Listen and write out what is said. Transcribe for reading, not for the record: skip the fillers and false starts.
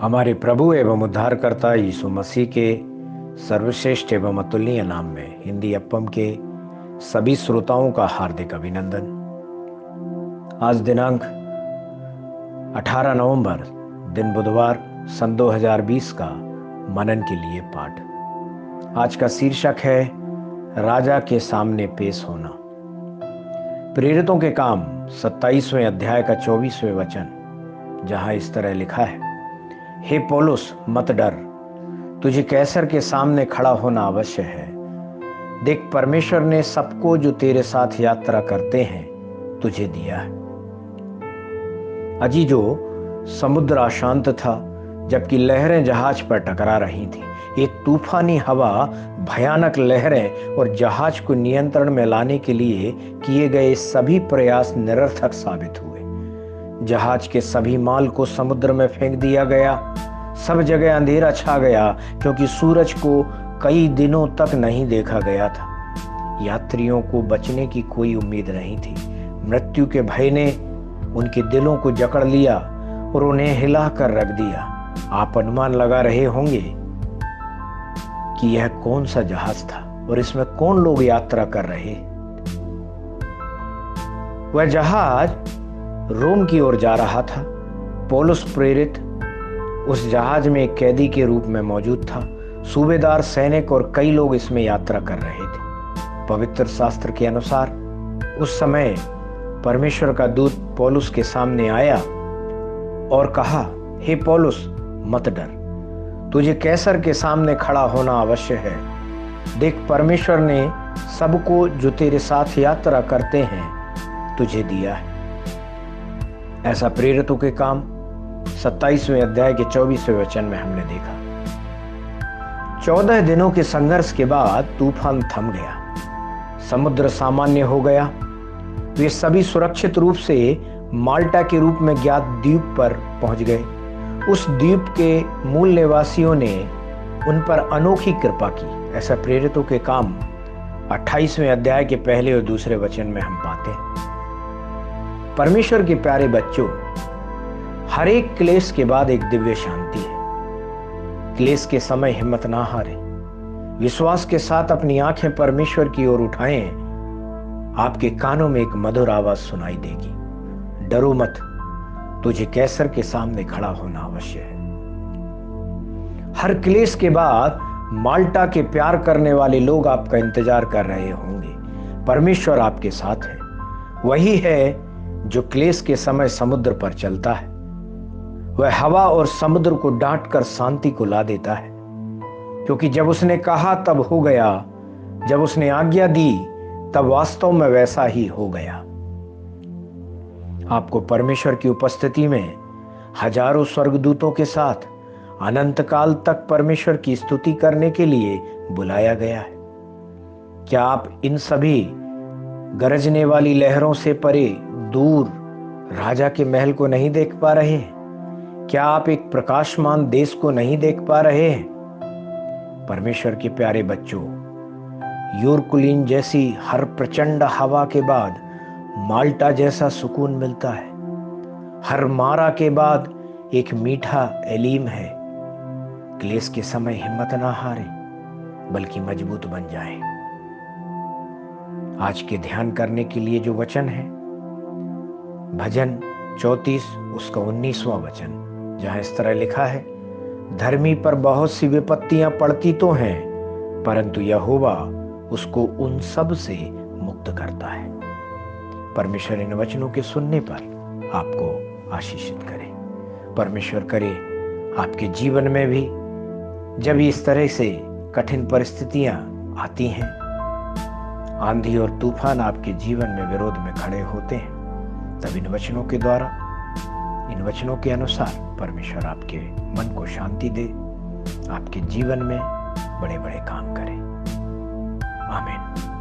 हमारे प्रभु एवं उद्धारकर्ता यीशु मसीह के सर्वश्रेष्ठ एवं अतुलनीय नाम में हिंदी अप्पम के सभी श्रोताओं का हार्दिक अभिनंदन। आज दिनांक 18 नवंबर दिन बुधवार सन 2020 का मनन के लिए पाठ। आज का शीर्षक है राजा के सामने पेश होना। प्रेरितों के काम 27वें अध्याय का 24वें वचन, जहां इस तरह लिखा है, हे पौलुस मत डर, तुझे कैसर के सामने खड़ा होना अवश्य है। देख, परमेश्वर ने सबको जो तेरे साथ यात्रा करते हैं तुझे दिया है। अजी जो समुद्र अशांत था, जबकि लहरें जहाज पर टकरा रही थी। एक तूफानी हवा, भयानक लहरें और जहाज को नियंत्रण में लाने के लिए किए गए सभी प्रयास निरर्थक साबित हुए। जहाज के सभी माल को समुद्र में फेंक दिया गया। सब जगह अंधेरा छा गया, क्योंकि सूरज को कई दिनों तक नहीं देखा गया था। यात्रियों को बचने की कोई उम्मीद नहीं थी। मृत्यु के भय ने उनके दिलों को जकड़ लिया और उन्हें हिला कर रख दिया। आप अनुमान लगा रहे होंगे कि यह कौन सा जहाज था और इसमें कौन लोग यात्रा कर रहे। वह जहाज रोम की ओर जा रहा था। पौलुस प्रेरित उस जहाज में एक कैदी के रूप में मौजूद था। सूबेदार, सैनिक और कई लोग इसमें यात्रा कर रहे थे। पवित्र शास्त्र के अनुसार उस समय परमेश्वर का दूत पौलुस के सामने आया और कहा, हे पौलुस मत डर, तुझे कैसर के सामने खड़ा होना अवश्य है। देख, परमेश्वर ने सबको जो तेरे साथ यात्रा करते हैं तुझे दिया है। ऐसा प्रेरितों के काम 27वें अध्याय के 24वें वचन में हमने देखा। 14 दिनों के संघर्ष के बाद तूफान थम गया। समुद्र सामान्य हो गया। वे सभी सुरक्षित रूप से माल्टा के रूप में ज्ञात द्वीप पर पहुंच गए। उस द्वीप के मूल निवासियों ने उन पर अनोखी कृपा की। ऐसा प्रेरितों के काम 28वें अध्याय के पहले और दूसरे वचन में हम पाते हैं। परमेश्वर के प्यारे बच्चों, हर एक क्लेश के बाद एक दिव्य शांति है। क्लेश के समय हिम्मत ना हारें। विश्वास के साथ अपनी आंखें परमेश्वर की ओर उठाएं। आपके कानों में एक मधुर आवाज सुनाई देगी। डरो मत, तुझे कैसर के सामने खड़ा होना अवश्य है। हर क्लेश के बाद माल्टा के प्यार करने वाले लोग आपका इंतजार कर रहे होंगे। परमेश्वर आपके साथ है। वही है जो क्लेश के समय समुद्र पर चलता है। वह हवा और समुद्र को डांट कर शांति को ला देता है, क्योंकि जब उसने कहा तब हो गया। जब उसने आज्ञा दी तब वास्तव में वैसा ही हो गया। आपको परमेश्वर की उपस्थिति में हजारों स्वर्गदूतों के साथ अनंत काल तक परमेश्वर की स्तुति करने के लिए बुलाया गया है। क्या आप इन सभी गरजने वाली लहरों से परे दूर राजा के महल को नहीं देख पा रहे हैं? क्या आप एक प्रकाशमान देश को नहीं देख पा रहे हैं? परमेश्वर के प्यारे बच्चों, यूरकुलीन जैसी हर प्रचंड हवा के बाद माल्टा जैसा सुकून मिलता है। हर मारा के बाद एक मीठा एलीम है। क्लेश के समय हिम्मत ना हारे, बल्कि मजबूत बन जाए। आज के ध्यान करने के लिए जो वचन है, भजन 34 उसका 19वां वचन, जहां इस तरह लिखा है, धर्मी पर बहुत सी विपत्तियां पड़ती तो हैं, परंतु यहोवा उसको उन सब से मुक्त करता है। परमेश्वर इन वचनों के सुनने पर आपको आशीषित करे। परमेश्वर करे आपके जीवन में भी जब इस तरह से कठिन परिस्थितियां आती हैं, आंधी और तूफान आपके जीवन में विरोध में खड़े होते हैं, तब इन वचनों के द्वारा, इन वचनों के अनुसार परमेश्वर आपके मन को शांति दे, आपके जीवन में बड़े बड़े काम करे। आमीन।